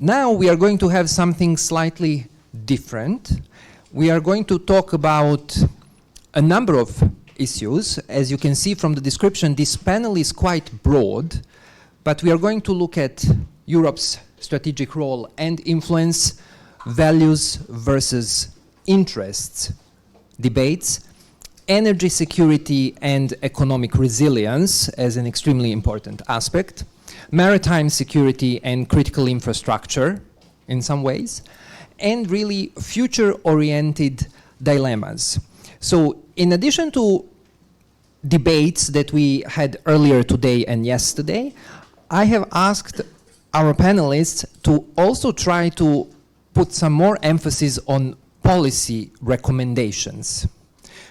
Now we are going to have something slightly different. We are going to talk about a number of issues. As you can see from the description, this panel is quite broad, but we are going to look at Europe's strategic role and influence, values versus interests, debates, energy security and economic resilience as an extremely important aspect, maritime security and critical infrastructure in some ways, and really future-oriented dilemmas. So in addition to debates that we had earlier today and yesterday, I have asked our panelists to also try to put some more emphasis on policy recommendations.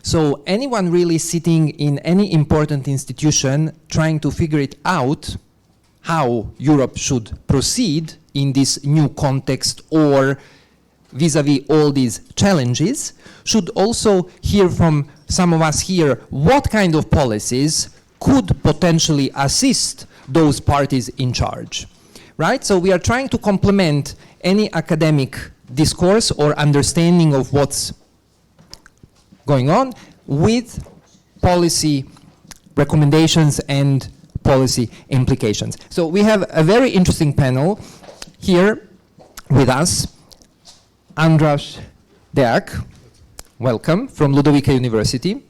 So anyone really sitting in any important institution trying to figure it out how Europe should proceed in this new context or vis-a-vis all these challenges should also hear from some of us here what kind of policies could potentially assist those parties in charge, right? So we are trying to complement any academic discourse or understanding of what's going on with policy recommendations and policy implications. So we have a very interesting panel here with us. András, Deák, welcome, from Ludovika University.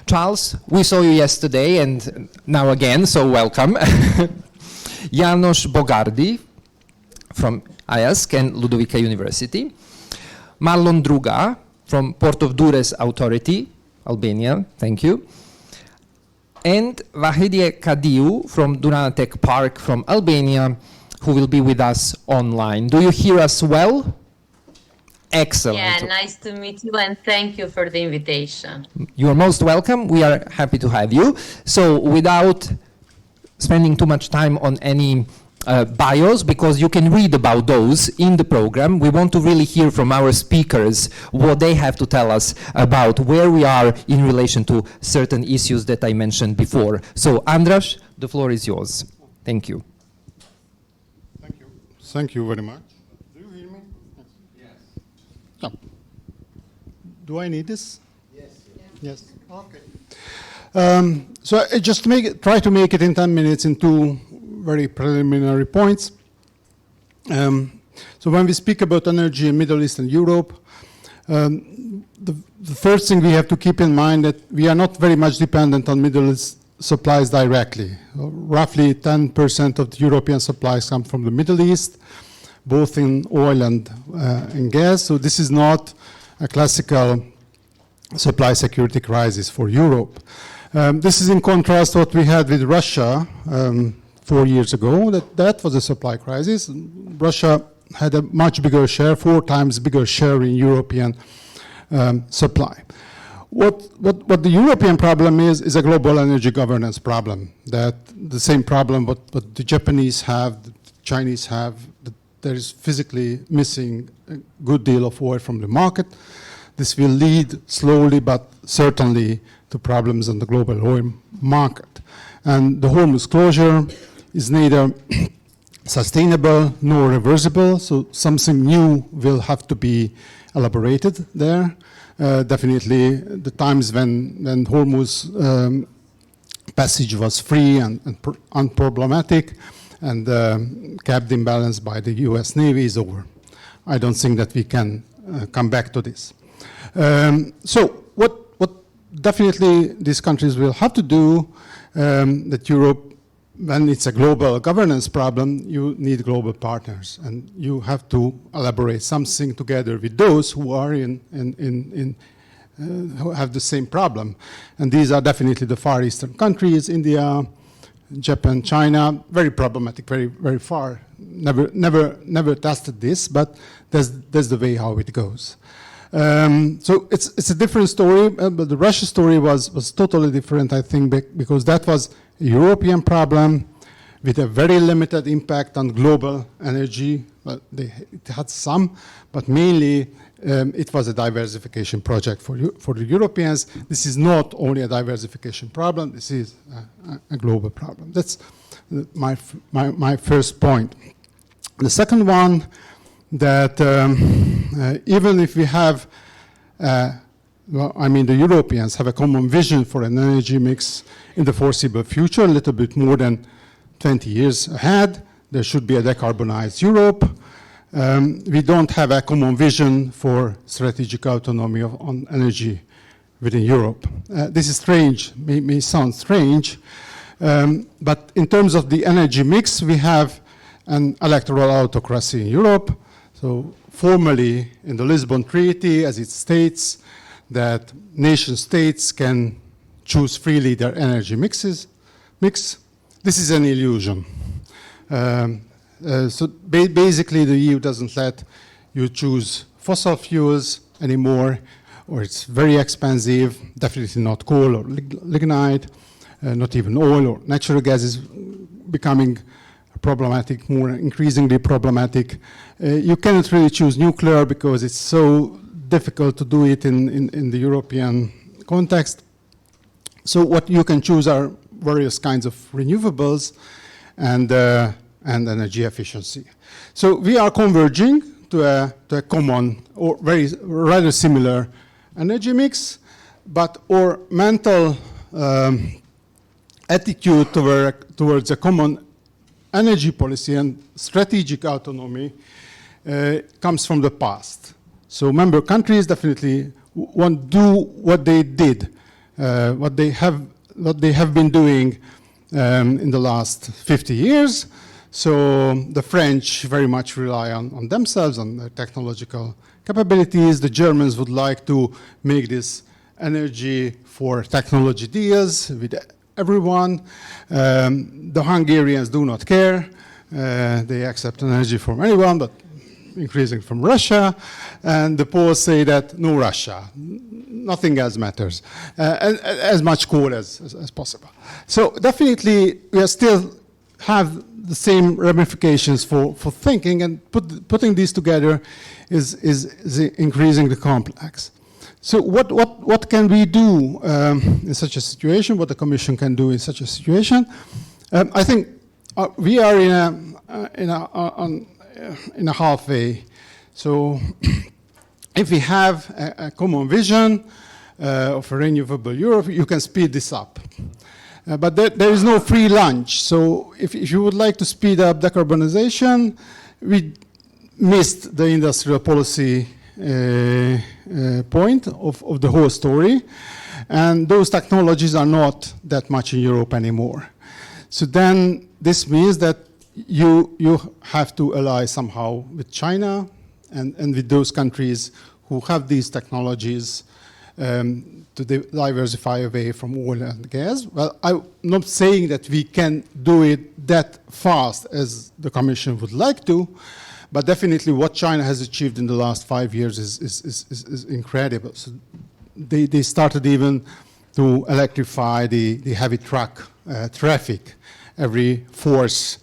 Charles, we saw you yesterday and now again, so welcome. János Bogárdi from iASK and Ludovika University. Marlond Druga from Port of Durrës Authority, Albania, thank you. And Vahidije Kadiu from Durana Tech Park from Albania, who will be with us online. Do you hear us well? Excellent. Yeah, nice to meet you and thank you for the invitation. You are most welcome. We are happy to have you. So without spending too much time on any bios, because you can read about those in the program, we want to really hear from our speakers what they have to tell us about where we are in relation to certain issues that I mentioned before. So András, the floor is yours. Thank you. Thank you. Thank you very much. Do I need this? Yes. Yes. Okay. So I just try to make it in 10 minutes in two very preliminary points. So when we speak about energy in Middle East and Europe, the first thing we have to keep in mind that we are not very much dependent on Middle East supplies directly. Roughly 10% of the European supplies come from the Middle East, both in oil and in gas. So this is not a classical supply security crisis for Europe. This is in contrast to what we had with Russia 4 years ago. That was a supply crisis. Russia had a much bigger share, 4 times bigger share in European supply. What the European problem is a global energy governance problem. That the same problem what the Japanese have, the Chinese have. There is physically missing a good deal of oil from the market. This will lead slowly but certainly to problems on the global oil market. And the Hormuz closure is neither sustainable nor reversible, so something new will have to be elaborated there. Definitely the times when Hormuz passage was free and unproblematic, and kept in balance by the US Navy is over. I don't think that we can come back to this. So what definitely these countries will have to do, that Europe, when it's a global governance problem, you need global partners, and you have to elaborate something together with those who are who have the same problem. And these are definitely the Far Eastern countries, India, Japan, China, very problematic, very far. Never tested this, but that's the way how it goes. So it's a different story, but the Russia story was totally different, I think, because that was a European problem with a very limited impact on global energy. Well, it had some, but mainly it was a diversification project for the Europeans. This is not only a diversification problem, this is a global problem. That's my first point. The second one, that even if we have, well, I mean, the Europeans have a common vision for an energy mix in the foreseeable future, a little bit more than 20 years ahead. There should be a decarbonized Europe. We don't have a common vision for strategic autonomy on energy within Europe. This is strange, may sound strange, but in terms of the energy mix, we have an electoral autocracy in Europe. So formally, in the Lisbon Treaty, as it states, that nation states can choose freely their energy mix. This is an illusion. So basically, the EU doesn't let you choose fossil fuels anymore, or it's very expensive, definitely not coal or lignite, not even oil or natural gas is becoming problematic, more increasingly problematic. You cannot really choose nuclear because it's so difficult to do it in the European context. So what you can choose are various kinds of renewables and energy efficiency. So we are converging to a common or rather similar energy mix, but our mental attitude towards a common energy policy and strategic autonomy comes from the past. So member countries definitely won't do what they did, what they have been doing in the last 50 years. So the French very much rely on themselves, on their technological capabilities. The Germans would like to make this energy for technology deals with everyone. The Hungarians do not care. They accept energy from anyone, but increasing from Russia. And the Poles say that no Russia, nothing else matters, and as much coal as possible. So definitely we still have the same ramifications for thinking, and putting these together is increasing the complex. So what can we do in such a situation? What the Commission can do in such a situation? I think we are in a halfway. So if we have a common vision of a renewable Europe, you can speed this up. But there is no free lunch. So if you would like to speed up decarbonization, we missed the industrial policy point of the whole story. And those technologies are not that much in Europe anymore. So then this means that you have to ally somehow with China and with those countries who have these technologies to diversify away from oil and gas. Well, I'm not saying that we can do it that fast as the Commission would like to, but definitely what China has achieved in the last 5 years is incredible. So they started even to electrify the heavy truck traffic. Every fourth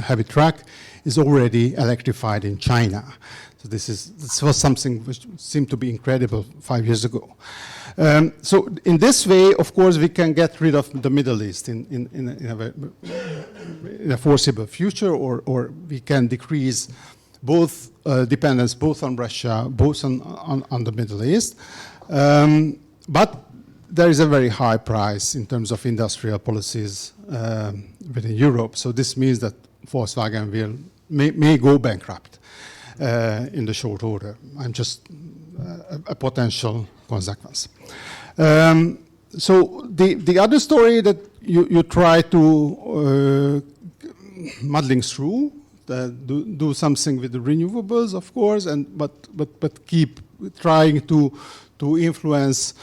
heavy truck is already electrified in China. So this was something which seemed to be incredible 5 years ago. So in this way, of course, we can get rid of the Middle East in a foreseeable future, or we can decrease both dependence, both on Russia, both on the Middle East. But there is a very high price in terms of industrial policies within Europe. So this means that Volkswagen may go bankrupt in the short order. I'm just a potential consequence. So the other story that you try to muddling through, do something with the renewables, of course, but keep trying to influence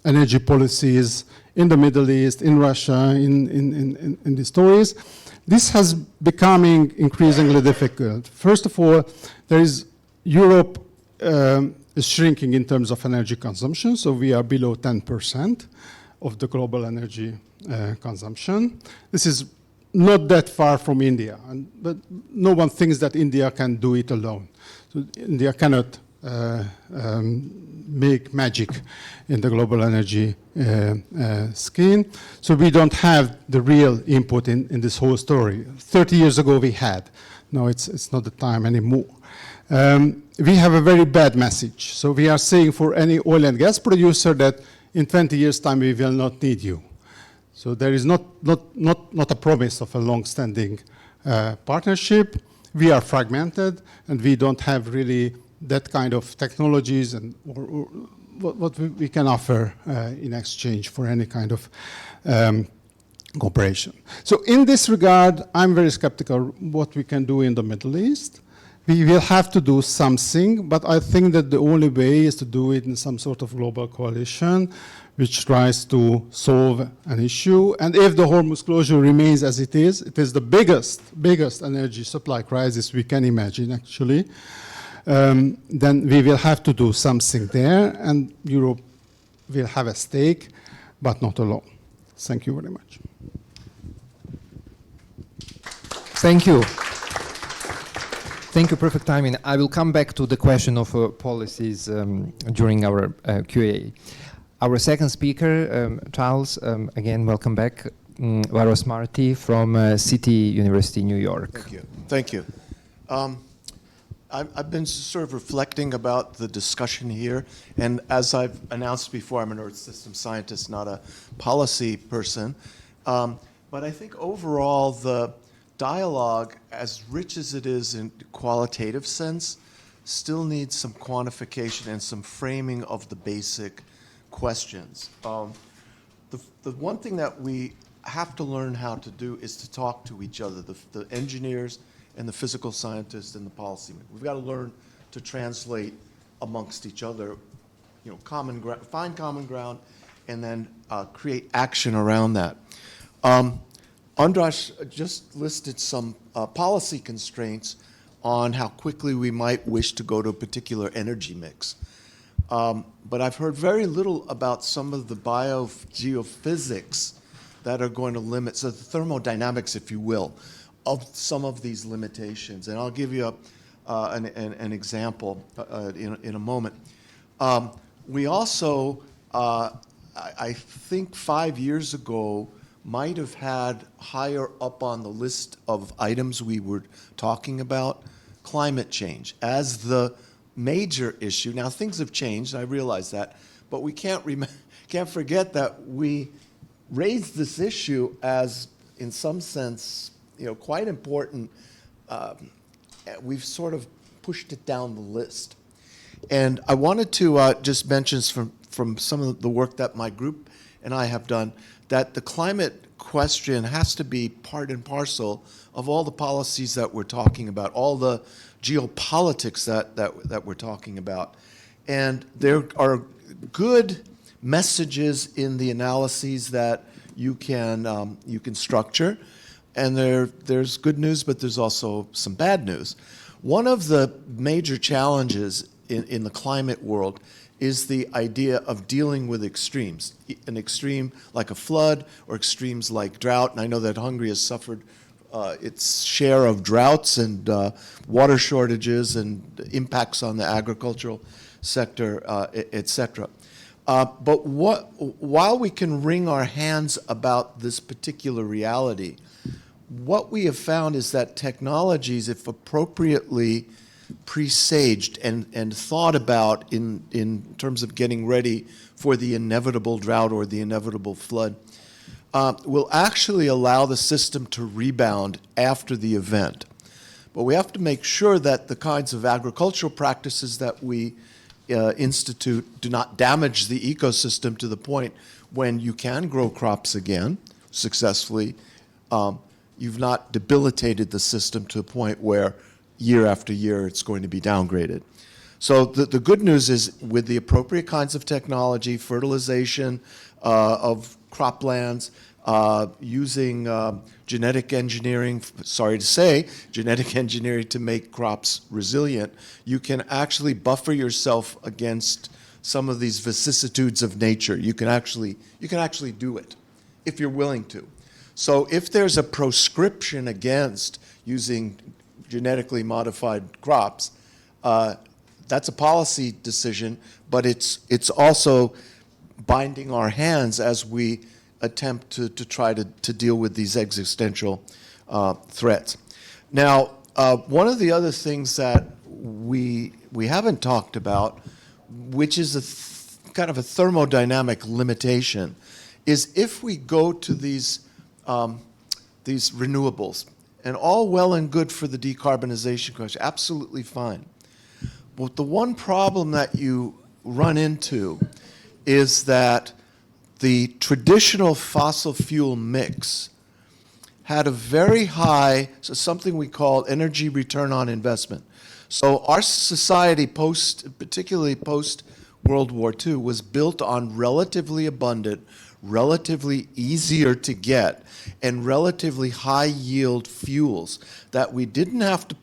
energy policies in the Middle East, in Russia, in the stories. This has becoming increasingly difficult. First of all, Europe is shrinking in terms of energy consumption, so we are below 10% of the global energy consumption. This is not that far from India, but no one thinks that India can do it alone. So India cannot make magic in the global energy scheme. So we don't have the real input in this whole story. 30 years ago we had. No, it's not the time anymore. We have a very bad message. So we are saying for any oil and gas producer that in 20 years' time we will not need you. So there is not a promise of a long-standing partnership. We are fragmented, and we don't have really that kind of technologies and or what we can offer in exchange for any kind of cooperation. So in this regard, I'm very skeptical what we can do in the Middle East. We will have to do something, but I think that the only way is to do it in some sort of global coalition which tries to solve an issue. And if the Hormuz closure remains as it is the biggest energy supply crisis we can imagine, actually, then we will have to do something there, and Europe will have a stake, but not alone. Thank you very much. Thank you. Thank you, perfect timing. I will come back to the question of policies during our Q&A. Our second speaker, Charles, again, welcome back, Vörösmarty from City University, New York. Thank you. Thank you. I've been sort of reflecting about the discussion here, and as I've announced before, I'm an Earth system scientist, not a policy person. But I think overall the dialogue, as rich as it is in qualitative sense, still needs some quantification and some framing of the basic questions. The one thing that we have to learn how to do is to talk to each other, the engineers and the physical scientists and the policymakers. We've got to learn to translate amongst each other, you know, find common ground, and then create action around that. András just listed some policy constraints on how quickly we might wish to go to a particular energy mix. But I've heard very little about some of the geophysics that are going to limit, so the thermodynamics, if you will, of some of these limitations. And I'll give you an example in a moment. We also, I think 5 years ago, might have had higher up on the list of items we were talking about climate change as the major issue. Now, things have changed, I realize that, but we can't forget that we raised this issue as, in some sense, you know, quite important. We've sort of pushed it down the list. And I wanted to just mention from some of the work that my group and I have done, that the climate question has to be part and parcel of all the policies that we're talking about, all the geopolitics that we're talking about. And there are good messages in the analyses that you can structure, and there's good news, but there's also some bad news. One of the major challenges in the climate world is the idea of dealing with extremes, an extreme like a flood or extremes like drought. And I know that Hungary has suffered its share of droughts and water shortages and impacts on the agricultural sector, et cetera. But while we can wring our hands about this particular reality, what we have found is that technologies, if appropriately presaged and thought about in terms of getting ready for the inevitable drought or the inevitable flood, will actually allow the system to rebound after the event. But we have to make sure that the kinds of agricultural practices that we institute do not damage the ecosystem to the point when you can grow crops again successfully. You've not debilitated the system to a point where year after year it's going to be downgraded. So the good news is, with the appropriate kinds of technology, fertilization of croplands, using genetic engineering, sorry to say, genetic engineering to make crops resilient, you can actually buffer yourself against some of these vicissitudes of nature. You can actually do it if you're willing to. So if there's a proscription against using genetically modified crops, That's a policy decision, but it's also binding our hands as we attempt to try to deal with these existential threats. Now, one of the other things that we haven't talked about, which is kind of a thermodynamic limitation, is if we go to these renewables, and all well and good for the decarbonization question, absolutely fine. But the one problem that you run into is that the traditional fossil fuel mix had a very high, so something we call energy return on investment. So our society, particularly post World War II, was built on relatively abundant, relatively easier to get, and relatively high yield fuels that we didn't have to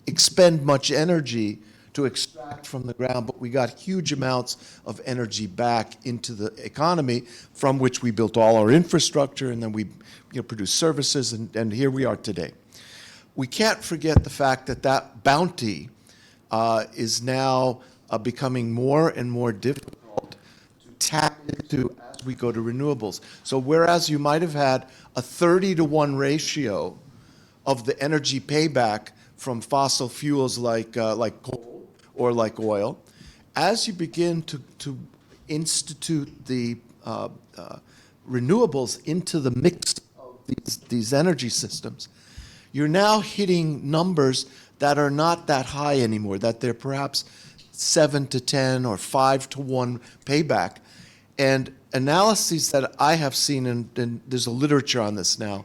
expend much energy to extract from the ground, but we got huge amounts of energy back into the economy, from which we built all our infrastructure, and then we produced services, and here we are today. We can't forget the fact that that bounty is now becoming more and more difficult to tap into as we go to renewables. So whereas you might have had a 30-to-1 ratio of the energy payback from fossil fuels like coal or like oil, as you begin to institute the renewables into the mix of these energy systems, you're now hitting numbers that are not that high anymore, that they're perhaps 7 to 10 or 5 to 1 payback. And analyses that I have seen, and there's a literature on this now,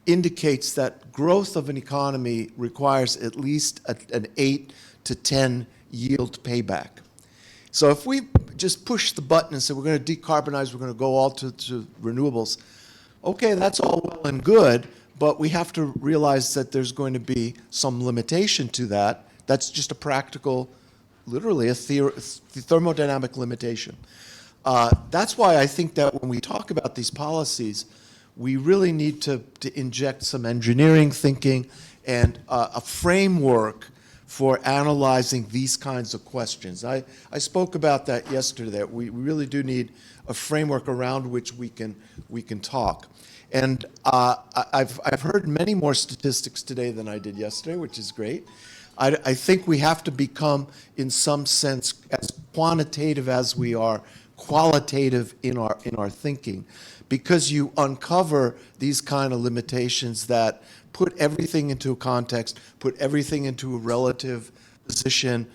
indicates that growth of an economy requires at least an 8 to 10 yield payback. So if we just push the button and say we're going to decarbonize, we're going to go all to renewables, okay, that's all well and good, but we have to realize that there's going to be some limitation to that. That's just a practical, literally a thermodynamic limitation. That's why I think that when we talk about these policies, we really need to inject some engineering thinking and a framework for analyzing these kinds of questions. I spoke about that yesterday. We really do need a framework around which we can talk. And I've heard many more statistics today than I did yesterday, which is great. I think we have to become, in some sense, as quantitative as we are qualitative in our thinking, because you uncover these kind of limitations that put everything into a context, put everything into a relative position,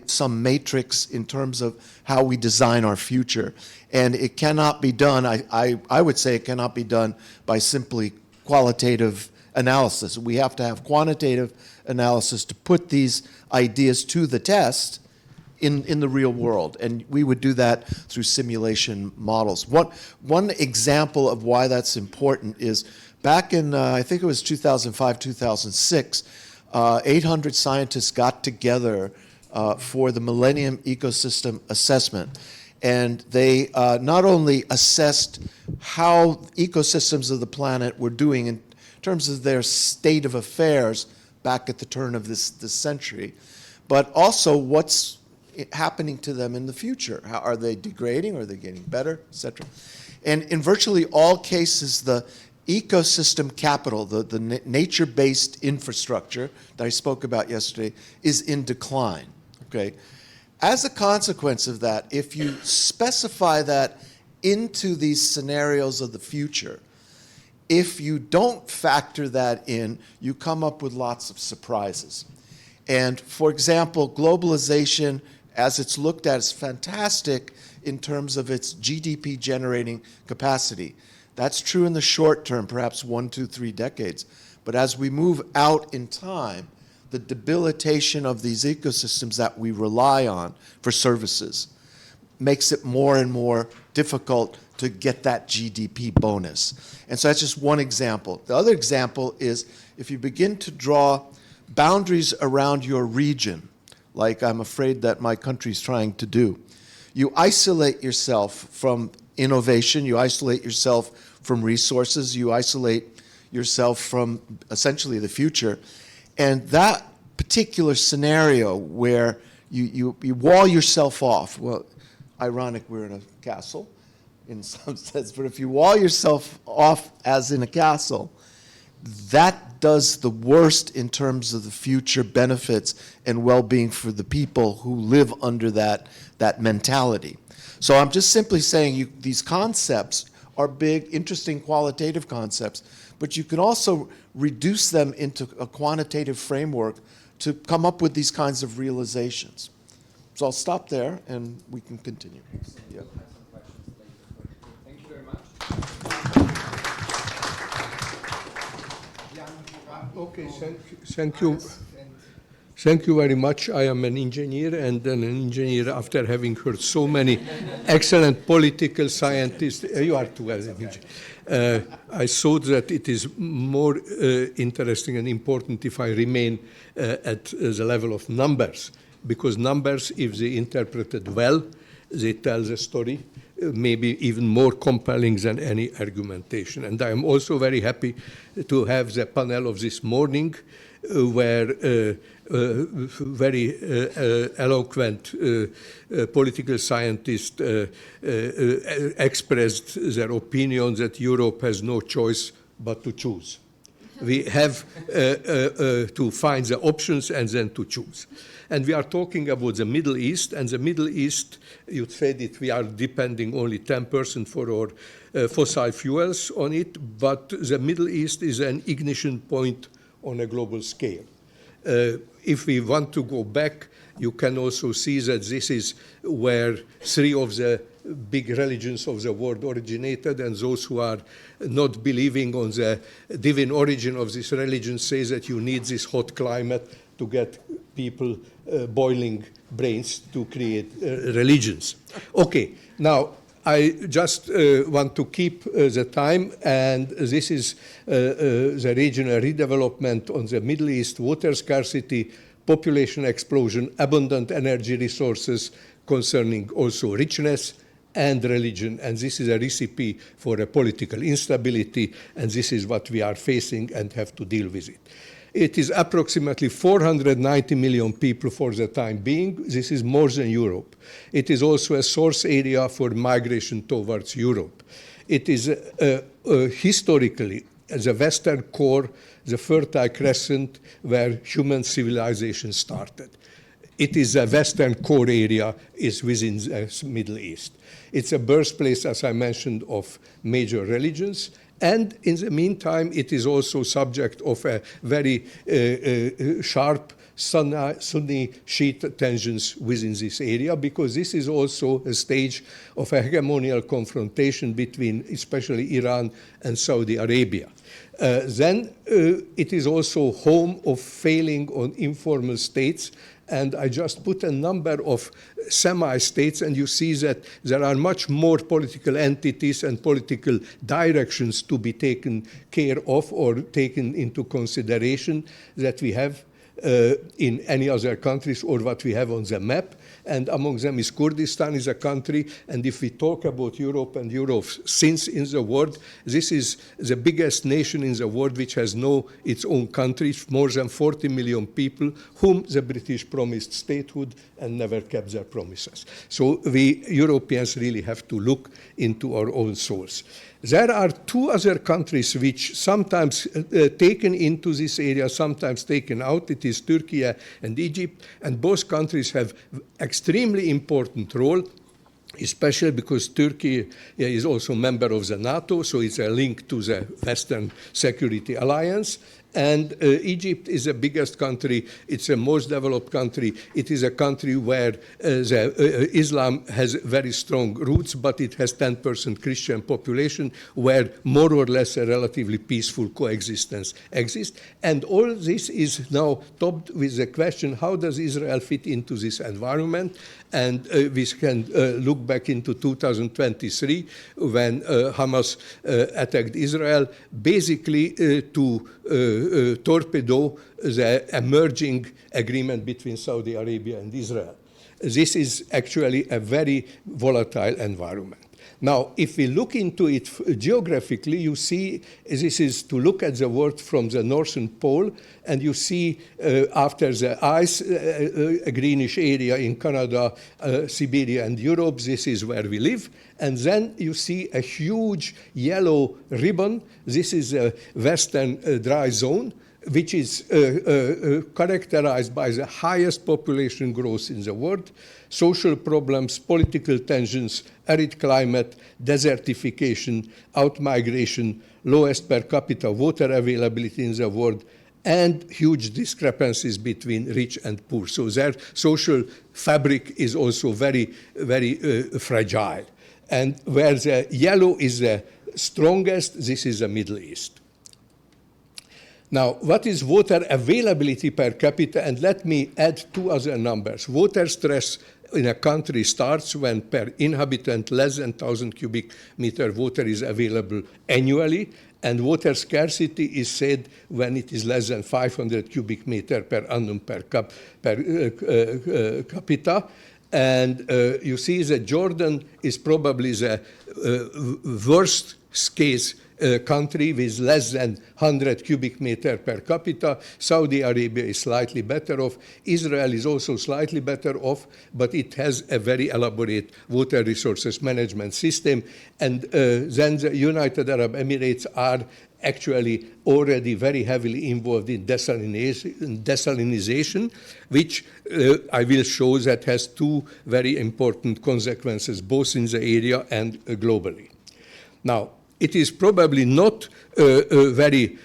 some matrix in terms of how we design our future. And it cannot be done, I would say it cannot be done by simply qualitative analysis. We have to have quantitative analysis to put these ideas to the test in the real world, and we would do that through simulation models. One example of why that's important is back in, I think it was 2005, 2006, 800 scientists got together for the Millennium Ecosystem Assessment, and they not only assessed how ecosystems of the planet were doing in terms of their state of affairs back at the turn of this century, but also what's happening to them in the future. How are they degrading? Are they getting better, et cetera? And in virtually all cases, the ecosystem capital, the nature-based infrastructure that I spoke about yesterday, is in decline, okay? As a consequence of that, if you specify that into these scenarios of the future, if you don't factor that in, you come up with lots of surprises. And for example, globalization, as it's looked at, is fantastic in terms of its GDP generating capacity. That's true in the short term, perhaps 1, 2, 3 decades. But as we move out in time, the debilitation of these ecosystems that we rely on for services makes it more and more difficult to get that GDP bonus. And so that's just one example. The other example is if you begin to draw boundaries around your region, like I'm afraid that my country's trying to do, you isolate yourself from innovation, you isolate yourself from resources, you isolate yourself from essentially the future. And that particular scenario where you wall yourself off. Well, ironic, we're in a castle in some sense, but if you wall yourself off as in a castle, that does the worst in terms of the future benefits and well-being for the people who live under that mentality. So I'm just simply saying these concepts are big, interesting qualitative concepts, but you can also reduce them into a quantitative framework to come up with these kinds of realizations. So I'll stop there and we can continue. Yeah. Thank you very much. Okay, thank you. Thank you very much. I am an engineer, and then an engineer after having heard so many excellent political scientists. You are too, as an engineer. I thought that it is more interesting and important if I remain at the level of numbers, because numbers, if they interpreted well, they tell the story, maybe even more compelling than any argumentation. And I am also very happy to have the panel of this morning, where very eloquent political scientists expressed their opinion that Europe has no choice but to choose. We have to find the options and then to choose. And we are talking about the Middle East, and the Middle East, you said it, we are depending only 10% for our fossil fuels on it, but the Middle East is an ignition point on a global scale. If we want to go back, you can also see that this is where three of the big religions of the world originated, and those who are not believing on the divine origin of this religion say that you need this hot climate to get people boiling brains to create religions. Okay, now I just want to keep the time, and this is the regional redevelopment on the Middle East, water scarcity, population explosion, abundant energy resources concerning also richness and religion, and this is a recipe for a political instability, and this is what we are facing and have to deal with it. It is approximately 490 million people for the time being. This is more than Europe. It is also a source area for migration towards Europe. It is historically the Western core, the Fertile Crescent, where human civilization started. It is a Western core area is within the Middle East. It's a birthplace, as I mentioned, of major religions. And in the meantime, it is also subject of a very sharp Sunni-Shiite tensions within this area, because this is also a stage of a hegemonial confrontation between especially Iran and Saudi Arabia. Then it is also home of failing on informal states, and I just put a number of semi-states, and you see that there are much more political entities and political directions to be taken care of or taken into consideration that we have in any other countries or what we have on the map. And among them is Kurdistan is a country, and if we talk about Europe and Europe's sins in the world, this is the biggest nation in the world which has its own country, more than 40 million people, whom the British promised statehood and never kept their promises. So we Europeans really have to look into our own souls. There are two other countries which sometimes taken into this area, sometimes taken out. It is Turkey and Egypt, and both countries have extremely important role, especially because Turkey is also a member of the NATO, so it's a link to the Western Security Alliance. And Egypt is the biggest country. It's the most developed country. It is a country where Islam has very strong roots, but it has 10% Christian population, where more or less a relatively peaceful coexistence exists. And all this is now topped with the question, how does Israel fit into this environment? And we can look back into 2023 when Hamas attacked Israel, basically to torpedo the emerging agreement between Saudi Arabia and Israel. This is actually a very volatile environment. Now, if we look into it geographically, you see this is to look at the world from the northern pole, and you see after the ice, a greenish area in Canada, Siberia, and Europe. This is where we live. And then you see a huge yellow ribbon. This is a western dry zone, which is characterized by the highest population growth in the world, social problems, political tensions, arid climate, desertification, outmigration, lowest per capita water availability in the world, and huge discrepancies between rich and poor. So their social fabric is also very, very fragile. And where the yellow is the strongest, this is the Middle East. Now, what is water availability per capita? And let me add two other numbers. Water stress in a country starts when per inhabitant less than 1,000 cubic meter water is available annually, and water scarcity is said when it is less than 500 cubic meter per annum per capita. And you see that Jordan is probably the worst case country with less than 100 cubic meter per capita. Saudi Arabia is slightly better off. Israel is also slightly better off, but it has a very elaborate water resources management system. And then the United Arab Emirates are actually already very heavily involved in desalinization, which I will show that has two very important consequences, both in the area and globally. Now, it is probably not very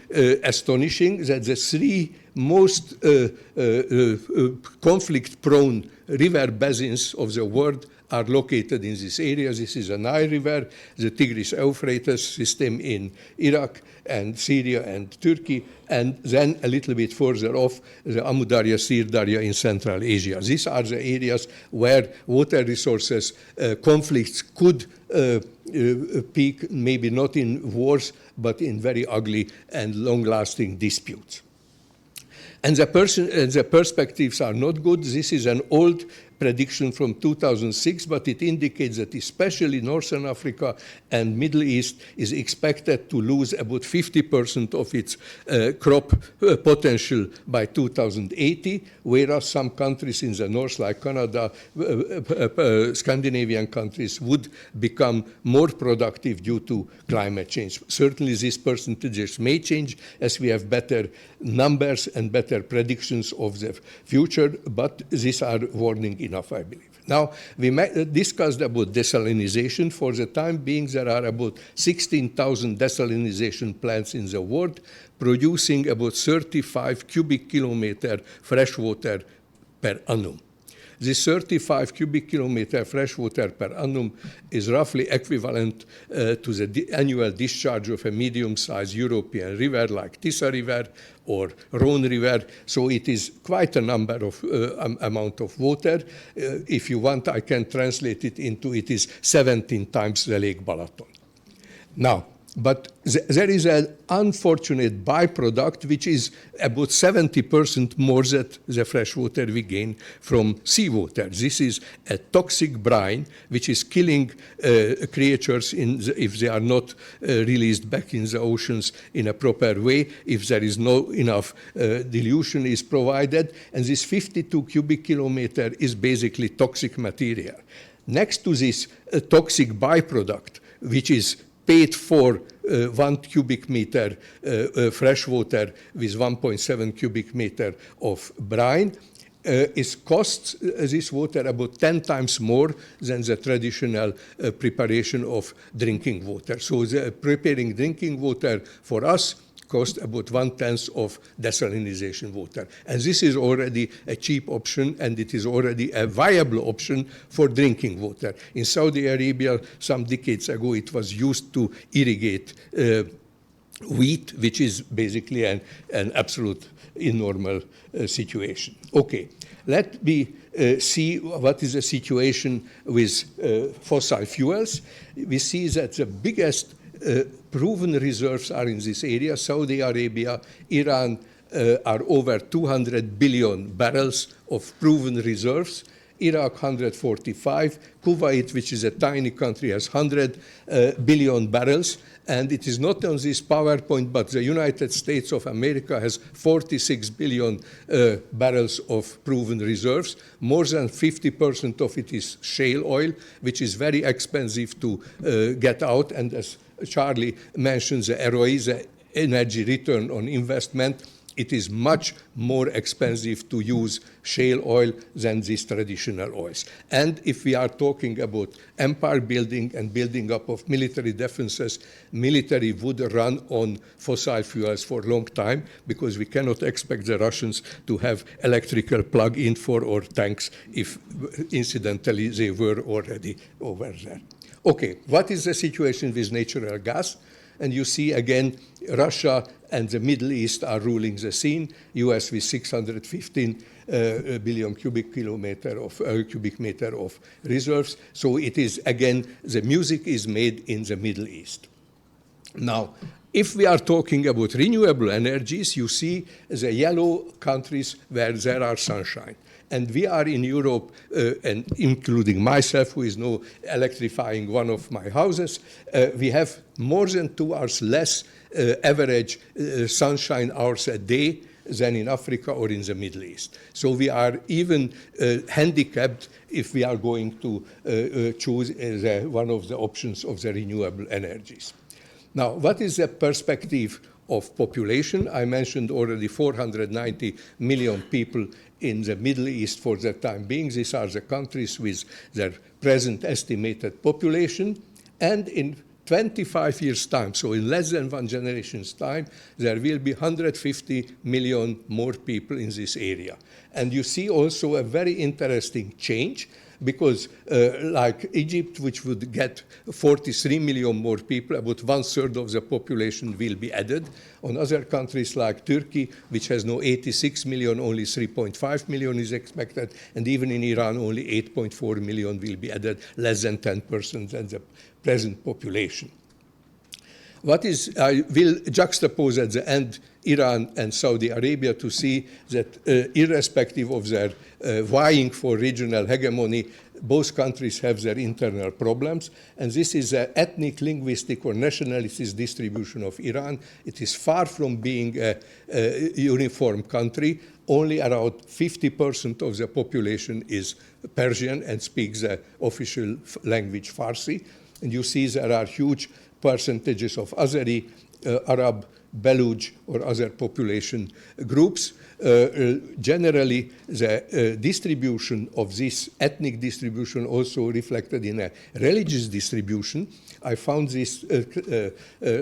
astonishing that the three most conflict-prone river basins of the world are located in this area. This is the Nile River, the Tigris-Euphrates system in Iraq and Syria and Turkey, and then a little bit further off, the Amu Darya, Sir Darya in Central Asia. These are the areas where water resources conflicts could peak, maybe not in wars, but in very ugly and long-lasting disputes. And the perspectives are not good. This is an old prediction from 2006, but it indicates that especially Northern Africa and Middle East is expected to lose about 50% of its crop potential by 2080, whereas some countries in the north, like Canada, Scandinavian countries, would become more productive due to climate change. Certainly these percentages may change as we have better numbers and better predictions of the future, but these are warning enough, I believe. Now, we discussed about desalinization. For the time being, there are about 16,000 desalinization plants in the world, producing about 35 cubic kilometer fresh water per annum. This 35 cubic kilometer fresh water per annum is roughly equivalent to the annual discharge of a medium-sized European river like Tisza River or Rhone River. So it is quite a number of amount of water. If you want, I can translate it into it is 17 times the Lake Balaton. Now, but there is an unfortunate byproduct, which is about 70% more than the fresh water we gain from seawater. This is a toxic brine, which is killing creatures if they are not released back in the oceans in a proper way, if there is no enough dilution is provided. And this 52 cubic kilometer is basically toxic material. Next to this toxic byproduct, which is paid for 1 cubic meter fresh water with 1.7 cubic meter of brine, it costs this water about 10 times more than the traditional preparation of drinking water. So preparing drinking water for us cost about 1/10 of desalinization water. And this is already a cheap option, and it is already a viable option for drinking water. In Saudi Arabia, some decades ago, it was used to irrigate wheat, which is basically an absolute abnormal situation. Okay, let me see what is the situation with fossil fuels. We see that the biggest proven reserves are in this area. Saudi Arabia, Iran are over 200 billion barrels of proven reserves. Iraq 145, Kuwait, which is a tiny country, has 100 billion barrels. And it is not on this PowerPoint, but the United States of America has 46 billion barrels of proven reserves. More than 50% of it is shale oil, which is very expensive to get out. And as Charlie mentioned, the ROI, the energy return on investment, it is much more expensive to use shale oil than these traditional oils. And if we are talking about empire building and building up of military defenses, military would run on fossil fuels for a long time, because we cannot expect the Russians to have electrical plug-in for our tanks if incidentally they were already over there. Okay, what is the situation with natural gas? And you see again, Russia and the Middle East are ruling the scene. US with 615 billion cubic meter of reserves. So it is again, the music is made in the Middle East. Now, if we are talking about renewable energies, you see the yellow countries where there are sunshine. And we are in Europe, and including myself, who is now electrifying one of my houses, we have more than 2 hours less average sunshine hours a day than in Africa or in the Middle East. So we are even handicapped if we are going to choose one of the options of the renewable energies. Now, what is the perspective of population? I mentioned already 490 million people in the Middle East for the time being. These are the countries with their present estimated population. And in 25 years' time, so in less than one generation's time, there will be 150 million more people in this area. And you see also a very interesting change, because like Egypt, which would get 43 million more people, about 1/3 of the population will be added. On other countries like Turkey, which has now 86 million, only 3.5 million is expected. And even in Iran, only 8.4 million will be added, less than 10% than the present population. What is, I will juxtapose at the end Iran and Saudi Arabia to see that irrespective of their vying for regional hegemony, both countries have their internal problems. And this is an ethnic, linguistic, or nationalistic distribution of Iran. It is far from being a uniform country. Only around 50% of the population is Persian and speaks the official language Farsi. And you see there are huge percentages of Azeri, Arab, Baluch, or other population groups. Generally, the distribution of this ethnic distribution also reflected in a religious distribution. I found these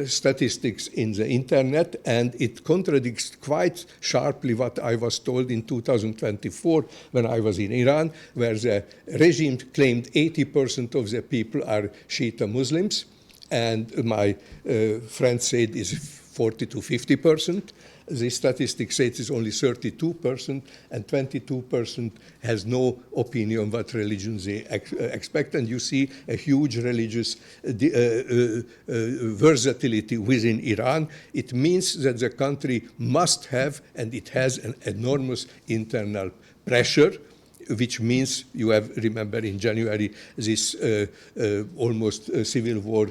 statistics in the internet, and it contradicts quite sharply what I was told in 2024 when I was in Iran, where the regime claimed 80% of the people are Shia Muslims, and my friend said is 40 to 50%. The statistics say it is only 32%, and 22% has no opinion what religion they expect. And you see a huge religious versatility within Iran. It means that the country must have, and it has, an enormous internal pressure, which means you have, remember in January, this almost civil war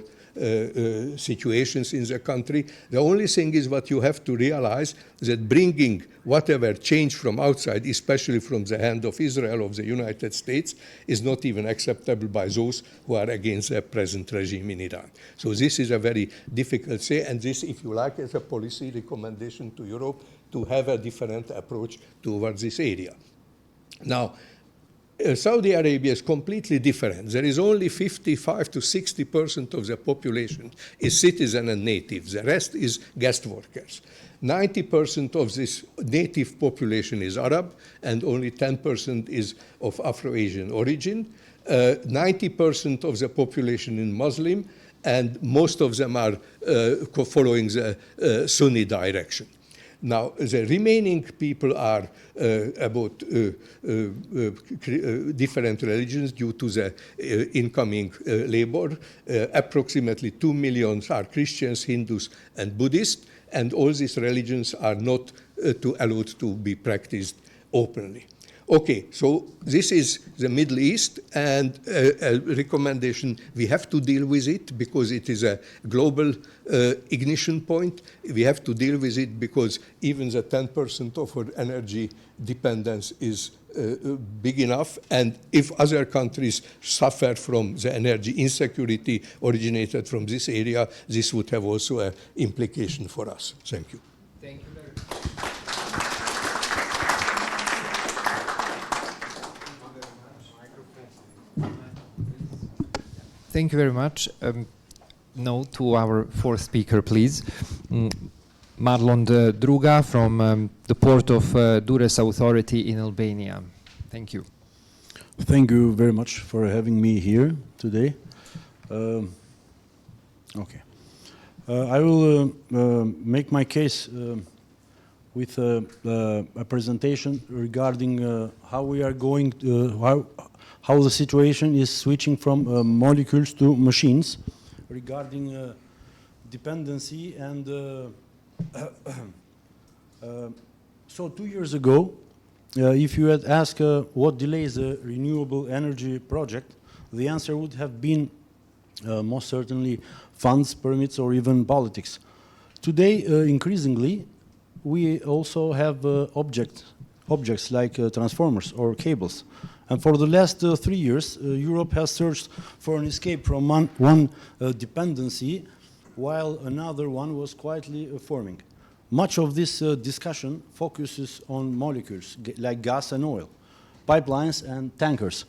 situations in the country. The only thing is what you have to realize, that bringing whatever change from outside, especially from the hand of Israel, of the United States, is not even acceptable by those who are against the present regime in Iran. So this is a very difficult say, and this, if you like, is a policy recommendation to Europe to have a different approach towards this area. Now, Saudi Arabia is completely different. There is only 55 to 60% of the population is citizen and native. The rest is guest workers. 90% of this native population is Arab, and only 10% is of Afro-Asian origin. 90% of the population is Muslim, and most of them are following the Sunni direction. Now, the remaining people are about different religions due to the incoming labor. Approximately 2 million are Christians, Hindus, and Buddhists, and all these religions are not allowed to be practiced openly. Okay, so this is the Middle East, and a recommendation, we have to deal with it because it is a global ignition point. We have to deal with it because even the 10% of our energy dependence is big enough, and if other countries suffer from the energy insecurity originated from this area, this would have also an implication for us. Thank you. Thank you very much. Thank you very much. Now to our fourth speaker, please. Marlond Druga from the port of Durrës Authority in Albania. Thank you. Thank you very much for having me here today. Okay. I will make my case with a presentation regarding how we are going to, how the situation is switching from molecules to machines, regarding dependency and so 2 years ago, if you had asked what delays a renewable energy project, the answer would have been most certainly funds, permits, or even politics. Today, increasingly, we also have objects like transformers or cables. And for the last 3 years, Europe has searched for an escape from one dependency, while another one was quietly forming. Much of this discussion focuses on molecules like gas and oil, pipelines and tankers,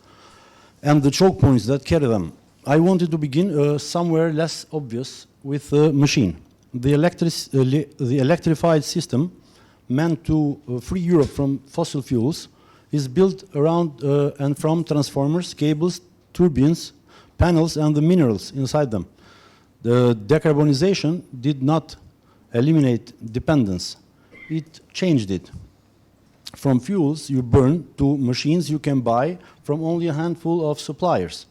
and the choke points that carry them. I wanted to begin somewhere less obvious with the machine. The electrified system meant to free Europe from fossil fuels is built around and from transformers, cables, turbines, panels, and the minerals inside them. The decarbonization did not eliminate dependence. It changed it. From fuels you burn to machines you can buy from only a handful of suppliers.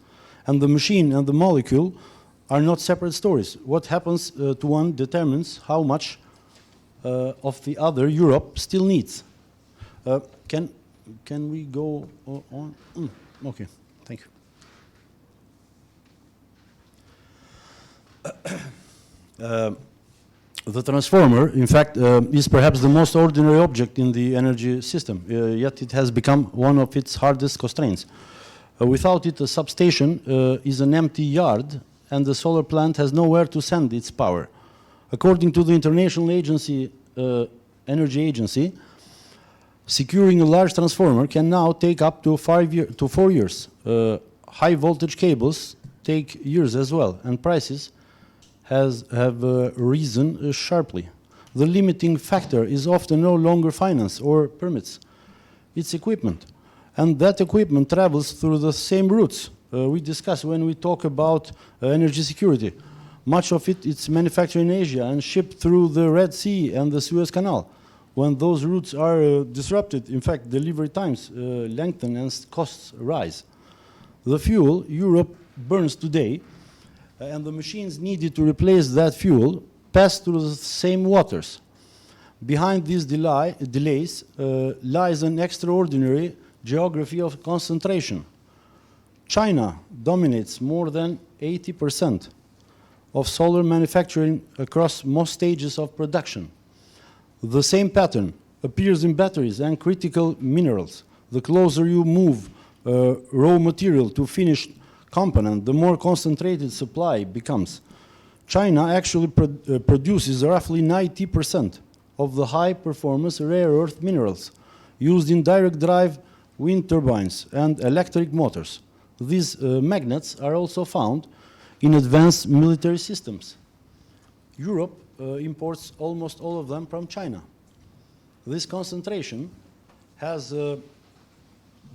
And the machine and the molecule are not separate stories. What happens to one determines how much of the other Europe still needs. Can we go on? Okay, thank you. The transformer, in fact, is perhaps the most ordinary object in the energy system, yet it has become one of its hardest constraints. Without it, a substation is an empty yard, and the solar plant has nowhere to send its power. According to the International Energy Agency, securing a large transformer can now take up to 4 years. High voltage cables take years as well, and prices have risen sharply. The limiting factor is often no longer finance or permits. It's equipment. And that equipment travels through the same routes we discuss when we talk about energy security. Much of it is manufactured in Asia and shipped through the Red Sea and the Suez Canal. When those routes are disrupted, in fact, delivery times lengthen and costs rise. The fuel Europe burns today and the machines needed to replace that fuel pass through the same waters. Behind these delays lies an extraordinary geography of concentration. China dominates more than 80% of solar manufacturing across most stages of production. The same pattern appears in batteries and critical minerals. The closer you move raw material to finished component, the more concentrated supply becomes. China actually produces roughly 90% of the high-performance rare earth minerals used in direct drive wind turbines and electric motors. These magnets are also found in advanced military systems. Europe imports almost all of them from China. This concentration has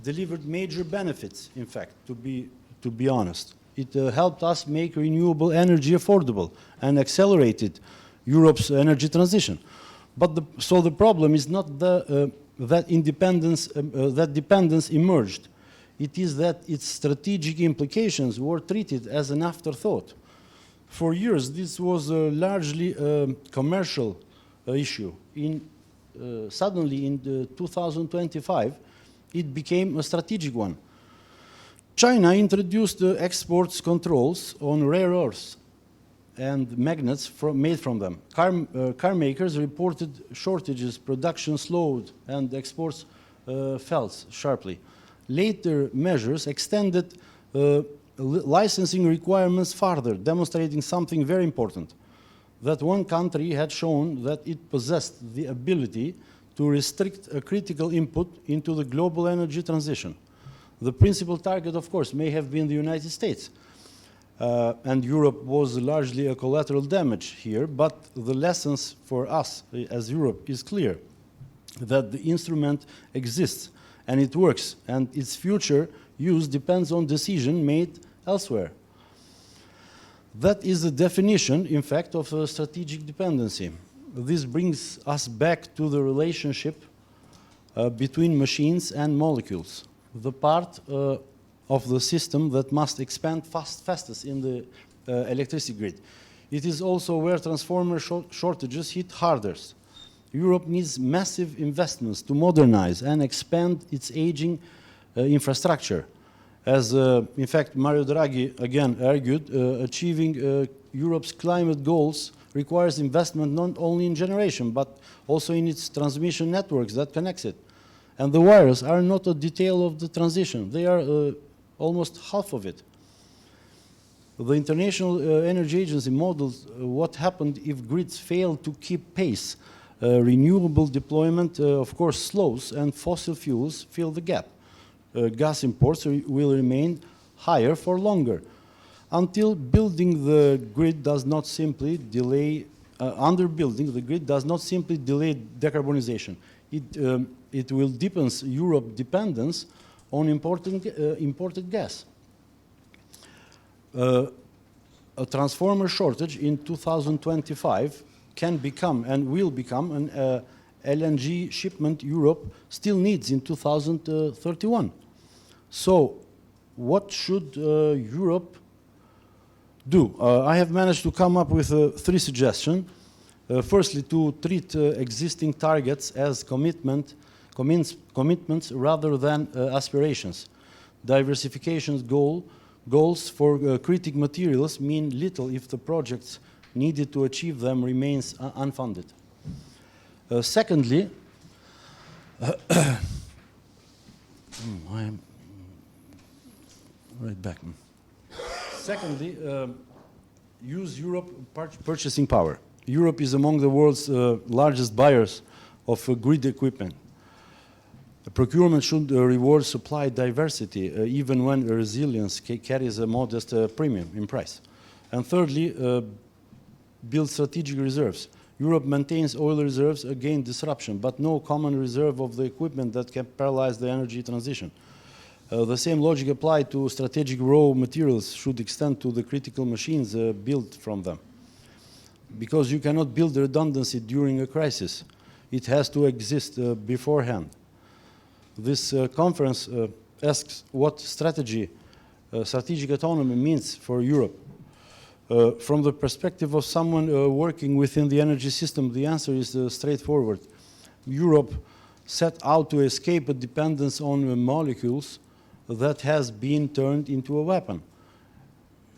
delivered major benefits, in fact, to be honest. It helped us make renewable energy affordable and accelerated Europe's energy transition. But so the problem is not that dependence emerged. It is that its strategic implications were treated as an afterthought. For years, this was largely a commercial issue. Suddenly, in 2025, it became a strategic one. China introduced exports controls on rare earths and magnets made from them. Car makers reported shortages, production slowed, and exports fell sharply. Later measures extended licensing requirements farther, demonstrating something very important, that one country had shown that it possessed the ability to restrict a critical input into the global energy transition. The principal target, of course, may have been the United States, and Europe was largely a collateral damage here, but the lessons for us as Europe is clear, that the instrument exists and it works, and its future use depends on decision made elsewhere. That is the definition, in fact, of a strategic dependency. This brings us back to the relationship between machines and molecules, the part of the system that must expand fastest in the electricity grid. It is also where transformer shortages hit hardest. Europe needs massive investments to modernize and expand its aging infrastructure. As, in fact, Mario Draghi again argued, achieving Europe's climate goals requires investment not only in generation, but also in its transmission networks that connects it. And the wires are not a detail of the transition. They are almost half of it. The International Energy Agency models what happened if grids fail to keep pace. Renewable deployment, of course, slows, and fossil fuels fill the gap. Gas imports will remain higher for longer, until building the grid does not simply delay, underbuilding the grid does not simply delay decarbonization. It will deepen Europe's dependence on imported gas. A transformer shortage in 2025 can become and will become an LNG shipment Europe still needs in 2031. So what should Europe do? I have managed to come up with 3 suggestions. Firstly, to treat existing targets as commitments rather than aspirations. Diversification goals for critical materials mean little if the projects needed to achieve them remains unfunded. Secondly, I'm right back. Secondly, use Europe purchasing power. Europe is among the world's largest buyers of grid equipment. Procurement should reward supply diversity, even when resilience carries a modest premium in price. And thirdly, build strategic reserves. Europe maintains oil reserves against disruption, but no common reserve of the equipment that can paralyze the energy transition. The same logic applied to strategic raw materials should extend to the critical machines built from them. Because you cannot build redundancy during a crisis. It has to exist beforehand. This conference asks what strategic autonomy means for Europe. From the perspective of someone working within the energy system, the answer is straightforward. Europe set out to escape a dependence on molecules that has been turned into a weapon.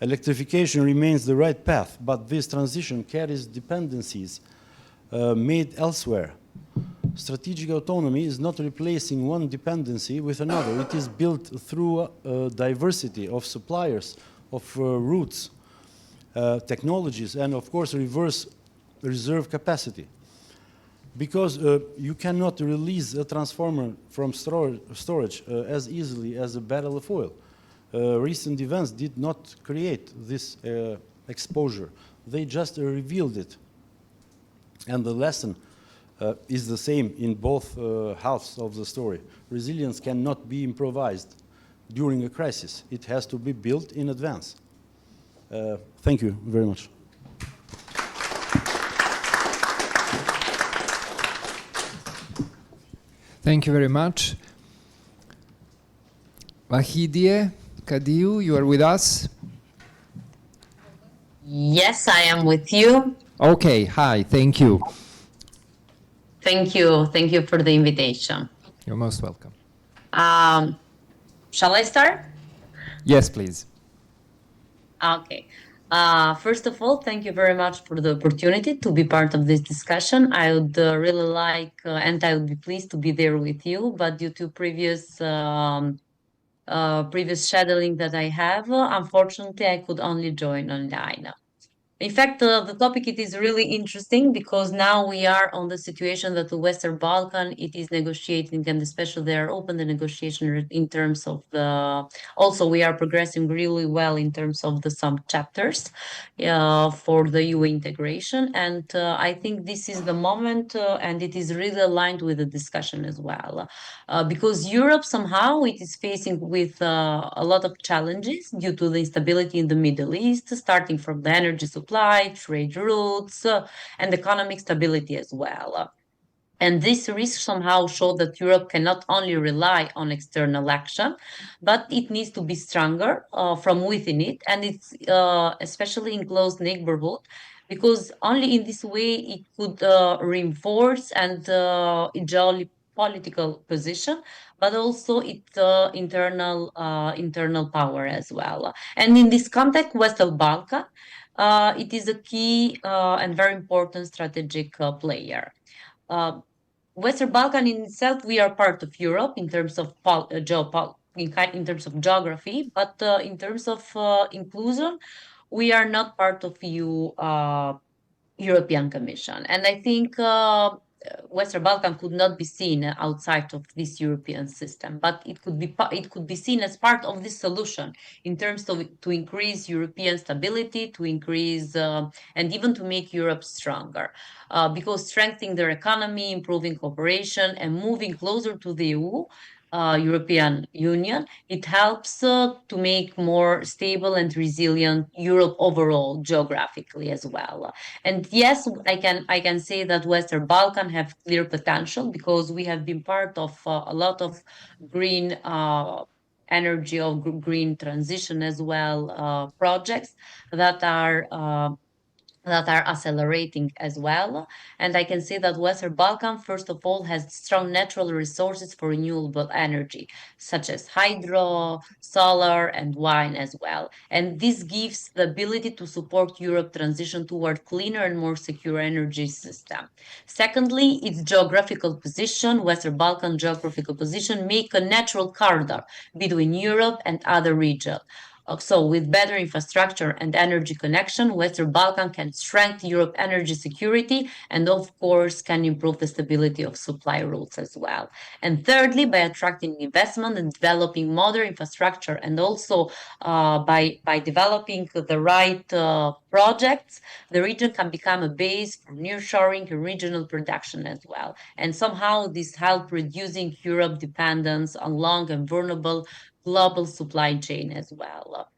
Electrification remains the right path, but this transition carries dependencies made elsewhere. Strategic autonomy is not replacing one dependency with another. It is built through a diversity of suppliers, of routes, technologies, and of course reserve capacity. Because you cannot release a transformer from storage as easily as a barrel of oil. Recent events did not create this exposure. They just revealed it. And the lesson is the same in both halves of the story. Resilience cannot be improvised during a crisis. It has to be built in advance. Thank you very much. Thank you very much. Vahidije, Kadiu, you are with us? Yes, I am with you. Okay, hi, thank you. Thank you. Thank you for the invitation. You're most welcome. Shall I start? Yes, please. Okay. First of all, thank you very much for the opportunity to be part of this discussion. I would really like, and I would be pleased to be there with you, but due to previous scheduling that I have, unfortunately, I could only join online. In fact, the topic it is really interesting because now we are on the situation that the Western Balkan it is negotiating, and especially they are open the negotiation in terms of the. Also, we are progressing really well in terms of the some chapters for the EU integration, and I think this is the moment, and it is really aligned with the discussion as well, because Europe somehow it is facing with a lot of challenges due to the instability in the Middle East, starting from the energy supply, trade routes, and economic stability as well. And this risk somehow showed that Europe cannot only rely on external action, but it needs to be stronger from within it, and it's especially in close neighborhood, because only in this way it could reinforce and its political position, but also its internal power as well. And in this context, Western Balkan, it is a key and very important strategic player. Western Balkan in itself, we are part of Europe in terms of in terms of geography, but in terms of inclusion, we are not part of European Commission. And I think Western Balkan could not be seen outside of this European system, but it could be seen as part of this solution in terms of to increase European stability, to increase and even to make Europe stronger, because strengthening their economy, improving cooperation, and moving closer to the EU. European Union, it helps to make more stable and resilient Europe overall geographically as well. And yes, I can say that Western Balkan have clear potential because we have been part of a lot of green energy or green transition as well projects that are accelerating as well. And I can say that Western Balkan, first of all, has strong natural resources for renewable energy, such as hydro, solar, and wind as well. And this gives the ability to support Europe transition toward cleaner and more secure energy system. Secondly, its geographical position, Western Balkan geographical position, make a natural corridor between Europe and other regions. So with better infrastructure and energy connection, Western Balkan can strengthen Europe's energy security and of course can improve the stability of supply routes as well. And thirdly, by attracting investment and developing modern infrastructure and also by developing the right projects, the region can become a base for nearshoring and regional production as well. And somehow this helps reducing Europe's dependence on long and vulnerable global supply chain as well.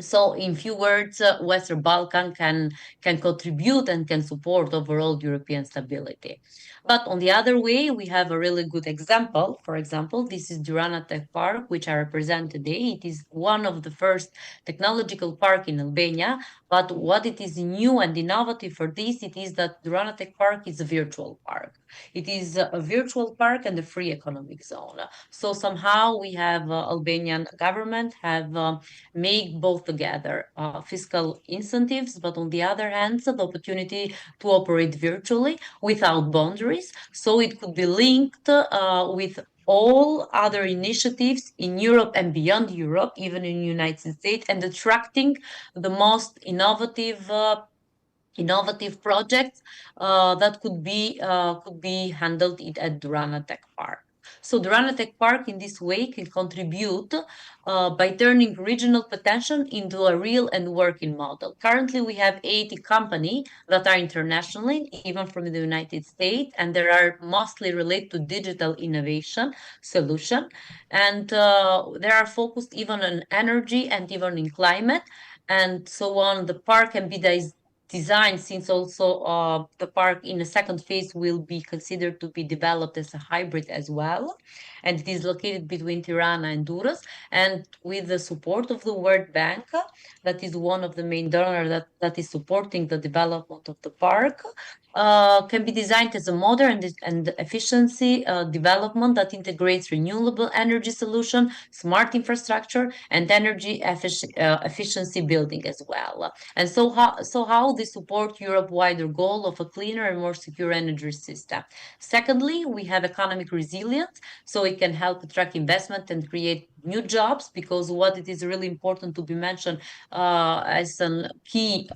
So, in few words, Western Balkan can contribute and can support overall European stability. But on the other way, we have a really good example. For example, this is Durana Tech Park, which I represent today. It is one of the first technological park in Albania. But what it is new and innovative for this, it is that Durana Tech Park is a virtual park. It is a virtual park and a free economic zone. So somehow we have Albanian government have made both together fiscal incentives, but on the other hand, the opportunity to operate virtually without boundaries. So it could be linked with all other initiatives in Europe and beyond Europe, even in the United States, and attracting the most innovative projects that could be handled at Durana Tech Park. So Durana Tech Park in this way can contribute by turning regional potential into a real and working model. Currently, we have 80 companies that are internationally, even from the United States, and they are mostly related to digital innovation solution. And they are focused even on energy and even in climate and so on. The park can be designed, since also the park in the second phase will be considered to be developed as a hybrid as well. And it is located between Tirana and Durrës. And with the support of the World Bank, that is one of the main donors that is supporting the development of the park, can be designed as a modern and efficiency development that integrates renewable energy solution, smart infrastructure, and energy efficiency building as well. And so how they support Europe wider goal of a cleaner and more secure energy system. Secondly, we have economic resilience, so it can help attract investment and create new jobs, because what it is really important to be mentioned as a key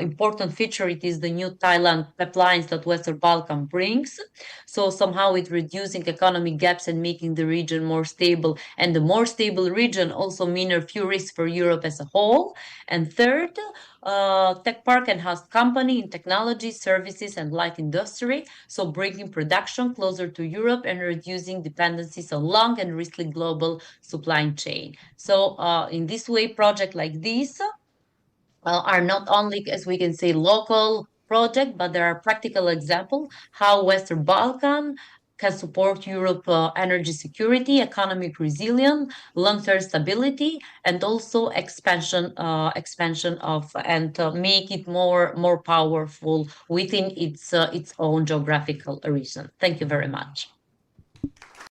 important feature, it is the new Thailand pipelines that Western Balkan brings. So somehow it reducing economic gaps and making the region more stable, and the more stable region also meaner few risks for Europe as a whole. And third, Tech Park enhanced company in technology, services, and light industry, so bringing production closer to Europe and reducing dependencies on long and risky global supply chain. So in this way, projects like this are not only, as we can say, local project, but there are practical examples how Western Balkan can support Europe energy security, economic resilience, long-term stability, and also expansion of and make it more powerful within its own geographical region. Thank you very much.